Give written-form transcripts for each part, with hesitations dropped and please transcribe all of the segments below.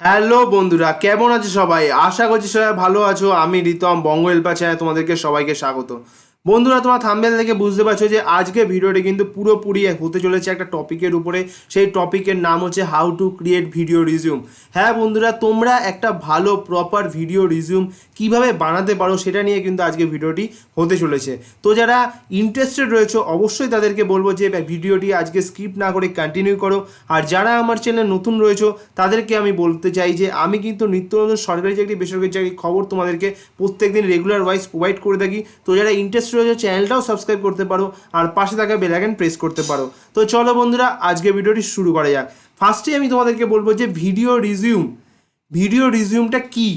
Hello বন্ধুরা, কেমন আছো সবাই? আশা করছি সবাই ভালো আছো। আমি রিতম বঙ্গ হেল্পার চ্যানেলে তোমাদেরকে সবাইকে স্বাগত। বন্ধুরা, তোমার থাম্বনেল থেকে বুঝতে পারছো যে আজকে ভিডিওটি কিন্তু পুরোপুরি হতে চলেছে একটা টপিকের উপরে। সেই টপিকের নাম হচ্ছে how to create video resume. হ্যাঁ বন্ধুরা, তোমরা একটা ভালো প্রপার ভিডিও রিজিউম কিভাবে বানাতে পারো সেটা নিয়ে কিন্তু আজকে ভিডিওটি হতে চলেছে। তো যারা ইন্টারেস্টেড রয়েছে অবশ্যই তাদেরকে বলবো যে ভিডিওটি আজকে স্কিপ না করে কন্টিনিউ করো। আর যারা আমার চ্যানেলে নতুন রয়েছে তাদেরকে আমি বলতে চাই যে আমি কিন্তু নিত্য নতুন সরকারি চাকরি বেসরকারি চাকরি খবর তোমাদেরকে প্রত্যেকদিন রেগুলার ওয়াইজ প্রোভাইড করে থাকি। তো যারা ইন্টারেস্ট রয়েছে চ্যানেলটাও সাবস্ক্রাইব করতে পারো আর পাশে থাকা বেল আইকন প্রেস করতে পারো। তো চলো বন্ধুরা, আজকে ভিডিওটি শুরু করা যাক। ফার্স্টে আমি তোমাদেরকে বলবো যে ভিডিও রিজিউমটা কি।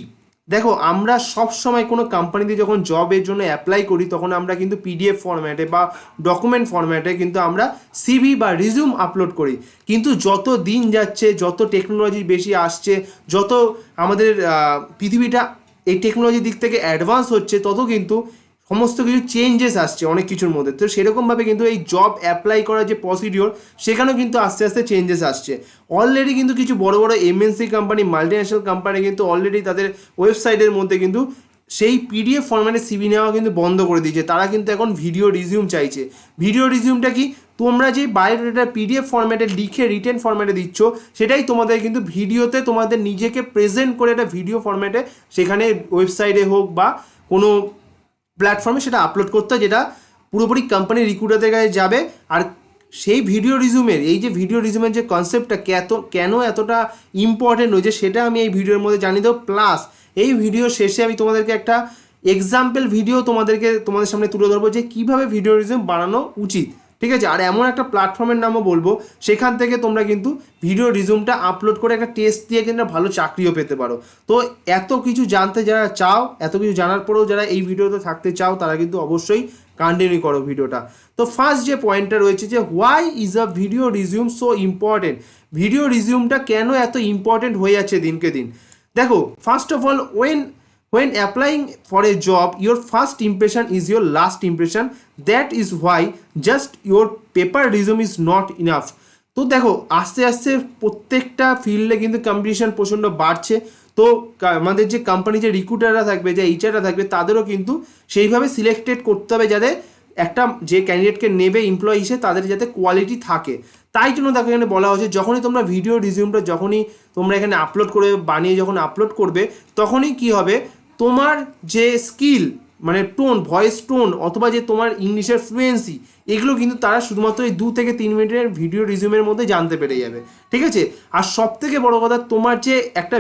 দেখো, আমরা সব সময় কোনো কোম্পানিতে যখন জবের জন্য অ্যাপ্লাই করি তখন আমরা কিন্তু পিডিএফ ফরম্যাটে বা ডকুমেন্ট ফরম্যাটে কিন্তু আমরা সিভি বা রিজিউম আপলোড করি। কিন্তু যত দিন যাচ্ছে, যত টেকনোলজি বেশি আসছে, যত আমাদের পৃথিবীটা এই টেকনোলজির দিক থেকে অ্যাডভান্স হচ্ছে, তত কিন্তু সমস্ত কিছু চেঞ্জেস আসছে অনেক কিছুর মধ্যে। তো সেরকমভাবে কিন্তু এই জব অ্যাপ্লাই করার যে প্রসিডিওর সেখানেও কিন্তু আস্তে আস্তে চেঞ্জেস আসছে। অলরেডি কিন্তু কিছু বড় বড় এমএনসি কোম্পানি, মাল্টিন্যাশনাল কোম্পানি কিন্তু অলরেডি তাদের ওয়েবসাইটের মধ্যে কিন্তু সেই পিডিএফ ফরম্যাটে সিভি নেওয়া কিন্তু বন্ধ করে দিয়েছে। তারা কিন্তু এখন ভিডিও রিজিউম চাইছে। ভিডিও রিজিউমটা কি? তোমরা যে বায়োডাটা পিডিএফ ফরম্যাটে লিখে রিটেন ফরম্যাটে দিচ্ছ, সেটাই তোমাদের কিন্তু ভিডিওতে তোমাদের নিজেকে প্রেজেন্ট করে একটা ভিডিও ফরম্যাটে সেখানে ওয়েবসাইটে হোক বা কোনো প্ল্যাটফর্মে সেটা আপলোড করতে হয়, যেটা পুরোপুরি কোম্পানির রিক্রুটারদের কাছে যাবে। আর সেই ভিডিও রিজিউমের যে কনসেপ্টটা কেন এতটা ইম্পর্টেন্ট হয়েছে সেটা আমি এই ভিডিওর মধ্যে জানিয়ে দেবো। প্লাস এই ভিডিও শেষে আমি তোমাদেরকে একটা এক্সাম্পল ভিডিও তোমাদের সামনে তুলে ধরবো যে কীভাবে ভিডিও রিজিউম বানানো উচিত। ঠিক আছে? আর এমন একটা প্ল্যাটফর্মের নামও বলবো সেখান থেকে তোমরা কিন্তু ভিডিও রিজিউমটা আপলোড করে একটা টেস্ট দিয়ে কিন্তু ভালো চাকরিও পেতে পারো। তো এত কিছু জানতে যারা চাও, এত কিছু জানার পরেও যারা এই ভিডিওতে থাকতে চাও, তারা কিন্তু অবশ্যই কন্টিনিউ করো ভিডিওটা। তো ফার্স্ট যে পয়েন্টটা রয়েছে যে why is a video resume so important. Video রিজিউমটা কেন এত ইম্পর্টেন্ট হয়ে যাচ্ছে দিনকে দিন? দেখো, first of all, when applying for a job, your first impression is your last impression. That is why just your paper resume is not enough. তো দেখো, আস্তে আস্তে প্রত্যেকটা ফিল্ডে কিন্তু কম্পিটিশন প্রচণ্ড বাড়ছে। তো আমাদের যে কোম্পানি, যে রিক্রুটাররা থাকবে, যে এইচআররা থাকবে, তাদেরও কিন্তু সেইভাবে সিলেক্টেড করতে হবে যাতে একটা যে ক্যান্ডিডেটকে নেবে এমপ্লয়ি হিসেবে তাদের যাতে কোয়ালিটি থাকে। তাই জন্য দেখো, এখানে বলা হচ্ছে যখনই তোমরা ভিডিও রিজিউমটা তোমরা এখানে আপলোড করে বানিয়ে যখন আপলোড করবে, তখনই কি হবে, তোমার যে স্কিল মানে টোন, ভয়েস টোন, অথবা যে তোমার ইংলিশের ফ্লুয়েন্সি, এগুলো কিন্তু তারা শুধুমাত্র এই 2 থেকে 3 মিনিটের ভিডিও রিজিউমের মধ্যে জানতে পেরে যাবে। ঠিক আছে? আর সব থেকে বড় কথা, তোমার যে একটা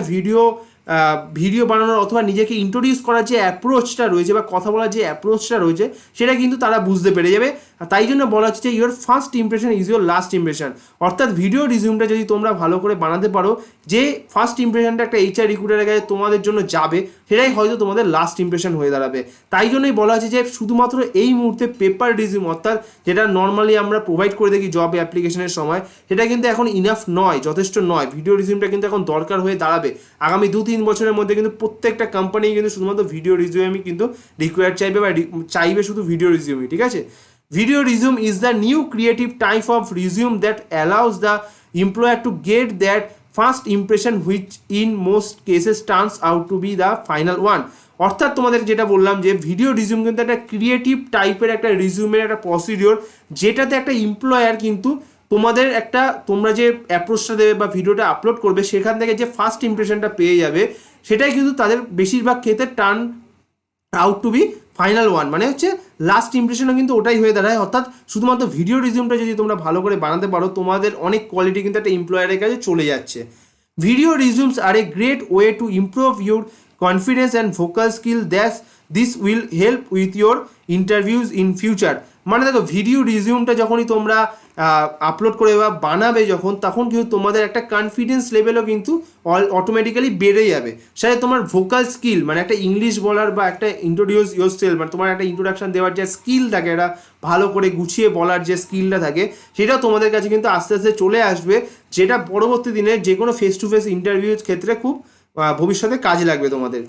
ভিডিও বানানোর অথবা নিজেকে ইন্ট্রোডিউস করার যে অ্যাপ্রোচটা রয়েছে বা কথা বলার যে অ্যাপ্রোচটা রয়েছে, সেটা কিন্তু তারা বুঝতে পেরে যাবে। আর তাই জন্য বলা হচ্ছে যে your first impression is your last impression. অর্থাৎ ভিডিও রিজিউমটা যদি তোমরা ভালো করে বানাতে পারো, যে ফার্স্ট ইমপ্রেশনটা একটা এইচআর রিক্রুটারের কাছে তোমাদের জন্য যাবে, সেটাই হয়তো তোমাদের লাস্ট ইমপ্রেশন হয়ে দাঁড়াবে। তাই জন্যই বলা হচ্ছে যে শুধুমাত্র এই মুহূর্তে পেপার রিজিউম, অর্থাৎ যেটা নর্মালি আমরা প্রোভাইড করে দেখি জব অ্যাপ্লিকেশনের সময়, সেটা কিন্তু এখন ইনাফ নয়, যথেষ্ট নয়। ভিডিও রিজিউমটা কিন্তু এখন দরকার হয়ে দাঁড়াবে। আগামী 2-3 বছরের মধ্যে কিন্তু প্রত্যেকটা কোম্পানি কিন্তু শুধুমাত্র ভিডিও রিজিউমই কিন্তু রিকোয়ার চাইবে বা চাইবে শুধু ভিডিও রিজিউমই। ঠিক আছে? Video resume is the new creative type of resume that allows the employer to get that first impression, which in most cases turns out to be the final one. অর্থাৎ তোমাদের যেটা বললাম যে ভিডিও রিজিউম কিন্তু একটা creative টাইপের একটা রিজিউমের একটা প্রসিডিওর, যেটাতে একটা এমপ্লয়ার কিন্তু তোমরা যে অ্যাপ্রোচটা দেবে বা ভিডিওটা আপলোড করবে, সেখান থেকে যে ফার্স্ট ইমপ্রেশনটা পেয়ে যাবে, সেটাই কিন্তু তাদের বেশিরভাগ ক্ষেত্রে turn out to be final one, মানে হচ্ছে লাস্ট ইমপ্রেশনও কিন্তু ওটাই হয়ে দাঁড়ায়। অর্থাৎ শুধুমাত্র ভিডিও রিজিউমটা যদি তোমরা ভালো করে বানাতে পারো, তোমাদের অনেক কোয়ালিটি কিন্তু একটা এমপ্লয়ারের কাছে চলে যাচ্ছে। Video resumes are a great way to improve your confidence and vocal skill. This will help with your interviews in future. মানে দেখো, ভিডিও রিজিউমটা যখনই তোমরা আপলোড করে বা বানাবে তখন কিন্তু তোমাদের একটা কনফিডেন্স লেভেলও কিন্তু অটোমেটিক্যালি বেড়ে যাবে। সাথে তোমার ভোকাল স্কিল, মানে একটা ইংলিশ বলার বা একটা ইন্ট্রোডিউস ইয়োরসেলফ, মানে তোমার একটা ইন্ট্রোডাকশন দেওয়ার যে স্কিল থাকে, এটা ভালো করে গুছিয়ে বলার যে স্কিলটা থাকে, সেটাও তোমাদের কাছে কিন্তু আস্তে আস্তে চলে আসবে, যেটা পরবর্তী দিনে যে কোনো ফেস টু ফেস ইন্টারভিউর ক্ষেত্রে খুব ভবিষ্যতে কাজে লাগবে তোমাদের।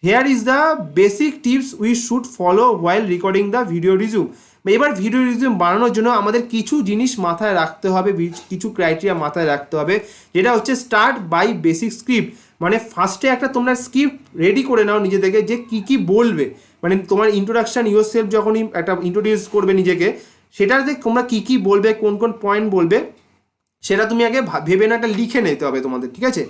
Here is the basic tips we should follow while recording the video resume. এবার ভিডিও রিজিউম বানানোর জন্য আমাদের কিছু জিনিস মাথায় রাখতে হবে, কিছু ক্রাইটেরিয়া মাথায় রাখতে হবে, যেটা হচ্ছে স্টার্ট বাই বেসিক স্ক্রিপ্ট। মানে ফার্স্টে একটা তোমরা স্ক্রিপ্ট রেডি করে নাও নিজে থেকে, যে কী কী বলবে, মানে তোমার ইন্ট্রোডাকশান ইউর সেলফ যখনই একটা ইন্ট্রোডিউস করবে নিজেকে, সেটাতে তোমরা কী কী বলবে, কোন কোন পয়েন্ট বলবে, সেটা তুমি আগে ভেবে না একটা লিখে নিতে হবে তোমাদের, ঠিক আছে।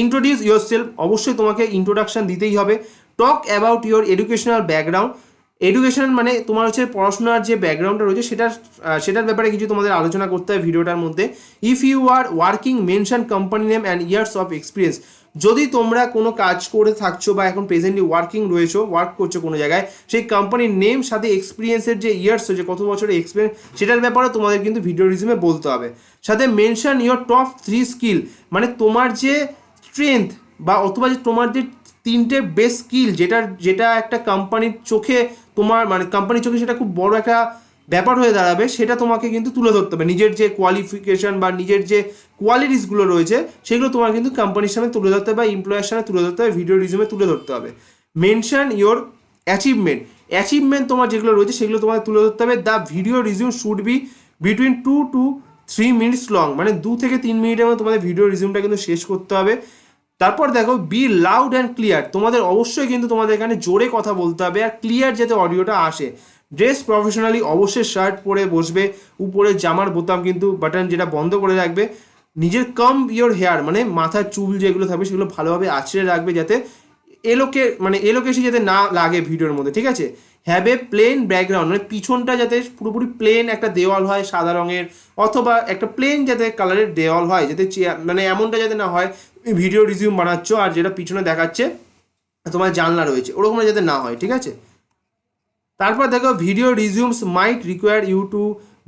ইন্ট্রোডিউস ইউর সেলফ, অবশ্যই তোমাকে ইন্ট্রোডাকশান দিতেই হবে। Talk about your educational background, education মানে তোমার হচ্ছে পড়াশোনার যে ব্যাকগ্রাউন্ডটা রয়েছে সেটার ব্যাপারে কিছু তোমাদের আলোচনা করতে হবে ভিডিওটার মধ্যে। If you are working mention company name and years of experience, যদি তোমরা কোনো কাজ করে থাকছো বা এখন প্রেজেন্টলি ওয়ার্ক করছো কোনো জায়গায়, সেই কোম্পানির নেম সাথে এক্সপিরিয়েন্সের যে ইয়ার্স হয়েছে, কত বছরের এক্সপিরিয়েন্স, সেটার ব্যাপারে তোমাদের কিন্তু ভিডিও রিজিউমে বলতে হবে। সাথে মেনশন ইউর টপ 3 স্কিল, মানে তোমার যে স্ট্রেংথ বা অথবা যে তোমার যে 3টে বেস্ট স্কিল, যেটা একটা কোম্পানির চোখে তোমার, মানে কোম্পানির চোখে সেটা খুব বড় একটা ব্যাপার হয়ে দাঁড়াবে, সেটা তোমাকে কিন্তু তুলে ধরতে হবে। নিজের যে কোয়ালিফিকেশন বা নিজের যে কোয়ালিটিসগুলো রয়েছে, সেগুলো তোমার কিন্তু কোম্পানির সামনে তুলে ধরতে হবে বা এমপ্লয়ের সামনে তুলে ধরতে হবে, ভিডিও রিজিউমে তুলে ধরতে হবে। মেনশন ইয়োর অ্যাচিভমেন্ট তোমার যেগুলো রয়েছে সেগুলো তোমাকে তুলে ধরতে হবে। The video resume should be between 2 to 3 minutes long, মানে 2 থেকে 3 মিনিটের মধ্যে তোমাদের ভিডিও রিজিউমটা কিন্তু শেষ করতে হবে। তারপর দেখো বি লাউড অ্যান্ড ক্লিয়ার, তোমাদের অবশ্যই কিন্তু তোমাদের এখানে জোরে কথা বলতে হবে আর ক্লিয়ার যাতে অডিওটা আসে। ড্রেস প্রফেশনালি, অবশ্যই শার্ট পরে বসবে, উপরে জামার বোতাম কিন্তু বাটন যেটা বন্ধ করে রাখবে। নিজের ইয়োর হেয়ার, মানে মাথার চুল যেগুলো থাকবে সেগুলো ভালোভাবে আঁচড়ে রাখবে, যাতে এলোকেশি যাতে না লাগে ভিডিওর মধ্যে, ঠিক আছে। হ্যাভ এ প্লেন ব্যাকগ্রাউন্ড, মানে পিছনটা যাতে পুরোপুরি প্লেন একটা দেওয়াল হয় সাদা রঙের, অথবা একটা প্লেন যাতে কালারের দেওয়াল হয়, যাতে মানে এমনটা যাতে না হয় ভিডিও রিজিউম বানাচ্ছ আর যেটা পিছনে দেখাচ্ছে তোমার জানলা রয়েছে, ওরকম যাতে না হয়, ঠিক আছে। তারপর দেখো video resumes might require you to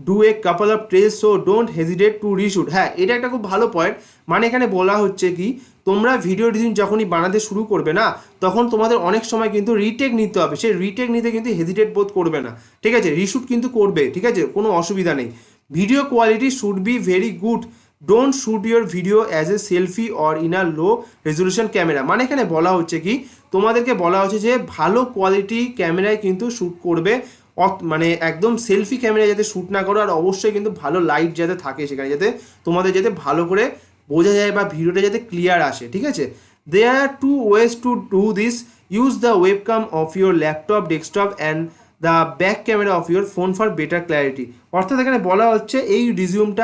do a couple of tries, so don't hesitate to reshoot. হ্যাঁ, এটা একটা খুব ভালো পয়েন্ট। মানে এখানে বলা হচ্ছে কি, তোমরা ভিডিও রিজিউম যখনই বানাতে শুরু করবে না, তখন তোমাদের অনেক সময় কিন্তু রিটেক নিতে হবে। সেই রিটেক নিতে কিন্তু হেজিটেট বোধ করবে না, ঠিক আছে। রিশুট কিন্তু করবে, ঠিক আছে, কোনো অসুবিধা নেই। Video quality should be very good, don't shoot your video as a selfie or in a low resolution camera. মানে এখানে বলা হচ্ছে কি, তোমাদেরকে বলা হচ্ছে যে ভালো কোয়ালিটি ক্যামেরায় কিন্তু শ্যুট করবে, মানে একদম সেলফি ক্যামেরায় যাতে শ্যুট না করো, আর অবশ্যই কিন্তু ভালো লাইট যাতে থাকে সেখানে, যাতে তোমাদের যাতে ভালো করে বোঝা যায় বা ভিডিওটা যাতে ক্লিয়ার আসে, ঠিক আছে। দেয়ার আর 2 ways to do this, use the webcam of your laptop, desktop and the back camera off your phone for better clarity. অর্থাৎ এখানে বলা হচ্ছে এই রিজিউমটা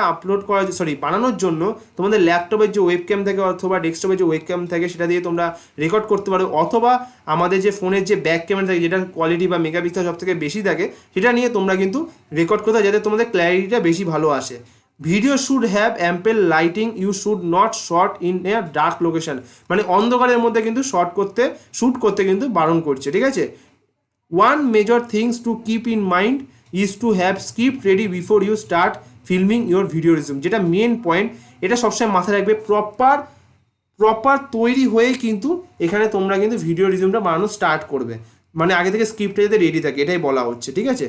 বানানোর জন্য তোমাদের ল্যাপটপের যে ওয়েবক্যাম থাকে অথবা ডেস্কটপের যে ওয়েবক্যাম থাকে সেটা দিয়ে তোমরা রেকর্ড করতে পারো, অথবা আমাদের যে ফোনের যে ব্যাক ক্যামেরা থাকে, যেটা কোয়ালিটি বা মেগাপিক্সেল সব থেকে বেশি থাকে, সেটা নিয়ে তোমরা কিন্তু রেকর্ড করতে, যাতে তোমাদের ক্ল্যারিটিটা বেশি ভালো আসে। Video should have ample lighting, you should not shot in a dark location, মানে অন্ধকারের মধ্যে কিন্তু শ্যুট করতে কিন্তু বারণ করছে, ঠিক আছে। One major things to keep in mind is to have script ready before you start filming your video resume, যেটা মেন পয়েন্ট, এটা সবসময় মাথায় রাখবে। প্রপার তৈরি হয়ে কিন্তু এখানে তোমরা কিন্তু ভিডিও রিজিউমটা বানানো স্টার্ট করবে, মানে আগে থেকে স্ক্রিপ্টটা যাতে রেডি থাকে, এটাই বলা হচ্ছে, ঠিক আছে।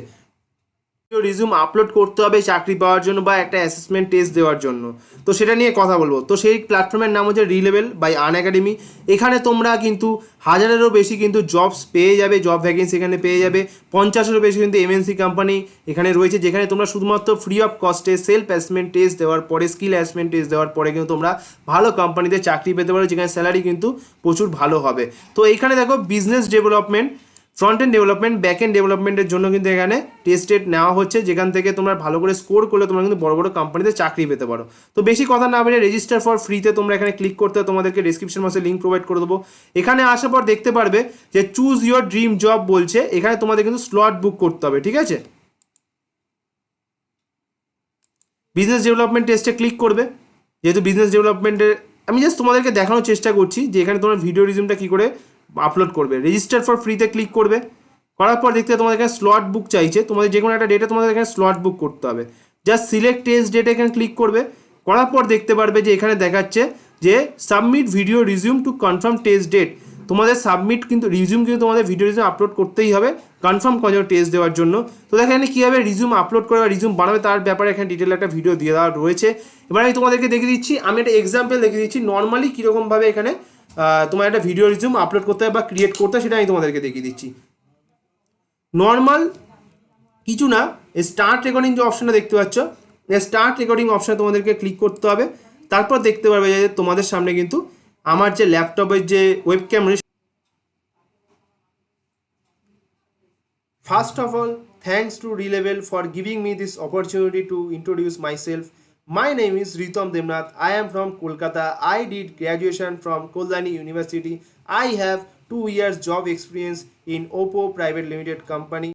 রিজিউম আপলোড করতে হবে চাকরি পাওয়ার জন্য বা একটা অ্যাসেসমেন্ট টেস্ট দেওয়ার জন্য, তো সেটা নিয়ে কথা বলবো। তো সেই প্ল্যাটফর্মের নাম হচ্ছে রিলেভেল বাই আনএকাডেমি। এখানে তোমরা কিন্তু 1000-এরও বেশি কিন্তু জবস পেয়ে যাবে, জব ভ্যাকেন্সি এখানে পেয়ে যাবে। 50-এরও বেশি কিন্তু এমএনসি কোম্পানি এখানে রয়েছে, যেখানে তোমরা শুধুমাত্র ফ্রি অফ কস্টে সেলফ অ্যাসেসমেন্ট টেস্ট দেওয়ার পরে, স্কিল অ্যাসেসমেন্ট টেস্ট দেওয়ার পরে কিন্তু তোমরা ভালো কোম্পানিতে চাকরি পেতে পারো, যেখানে স্যালারি কিন্তু প্রচুর ভালো হবে। তো এইখানে দেখো বিজনেস ডেভেলপমেন্ট, ফ্রন্টেন্ড ডেভেলপমেন্ট, ব্যাকএন্ড ডেভেলপমেন্টের জন্য কিন্তু এখানে টেস্টেড নেওয়া হচ্ছে, যেখান থেকে তোমরা ভালো করে স্কোর করলে তোমরা কিন্তু বড় বড় কোম্পানিতে চাকরি পেতে পারো। তো বেশি কথা না বলে রেজিস্টার ফর ফ্রিতে তোমরা এখানে ক্লিক করতে, তোমাদেরকে ডিসক্রিপশন বক্সে লিঙ্ক প্রোভাইড করে দেবো। এখানে আসার পর দেখতে পারবে যে চুজ ইউর ড্রিম জব বলছে, এখানে তোমাদের কিন্তু স্লট বুক করতে হবে, ঠিক আছে। বিজনেস ডেভেলপমেন্ট টেস্টে ক্লিক করবে, যেহেতু বিজনেস ডেভেলপমেন্টের আমি জাস্ট তোমাদেরকে দেখানোর চেষ্টা করছি যে এখানে তোমার ভিডিও রিজিউমটা কী করে আপলোড করবে। রেজিস্টার ফর ফ্রিতে ক্লিক করবে, করার পর দেখতে তোমাদের এখানে স্লট বুক চাইছে, তোমাদের যে কোনো একটা ডেটে তোমাদের এখানে স্লট বুক করতে হবে। জাস্ট সিলেক্ট টেস্ট ডেটে এখানে ক্লিক করবে, করার পর দেখতে পারবে যে এখানে দেখাচ্ছে যে submit video resume to confirm test date. তোমাদের সাবমিট কিন্তু রিজিউম কিন্তু তোমাদের ভিডিও রিজিউম আপলোড করতেই হবে কনফার্ম করে টেস্ট দেওয়ার জন্য। তো দেখো এখানে কীভাবে রিজিউম আপলোড করে বা রিজিউম বানাবে তার ব্যাপারে এখানে ডিটেল একটা ভিডিও দিয়ে দেওয়া রয়েছে। এবার আমি তোমাদেরকে দেখিয়ে দিচ্ছি, আমি একটা এক্সাম্পল দেখিয়ে দিচ্ছি নর্মালি কীরকমভাবে এখানে তোমার একটা ভিডিও রিজিউম আপলোড করতে হবে বা ক্রিয়েট করতে হয়, সেটা আমি তোমাদেরকে দেখিয়ে দিচ্ছি। নর্মাল কিছু না, এই স্টার্ট রেকর্ডিং যে অপশনটা দেখতে পাচ্ছ, এই স্টার্ট রেকর্ডিং অপশনে তোমাদেরকে ক্লিক করতে হবে। তারপর দেখতে পারবে যে তোমাদের সামনে কিন্তু আমার যে ল্যাপটপের যে webcam. First of all, thanks to Relevel for giving me this opportunity to introduce myself. My name is Ritam Demnath. I am from Kolkata. I did graduation from Koldani University. I have 2 years job experience in Oppo Private Limited Company.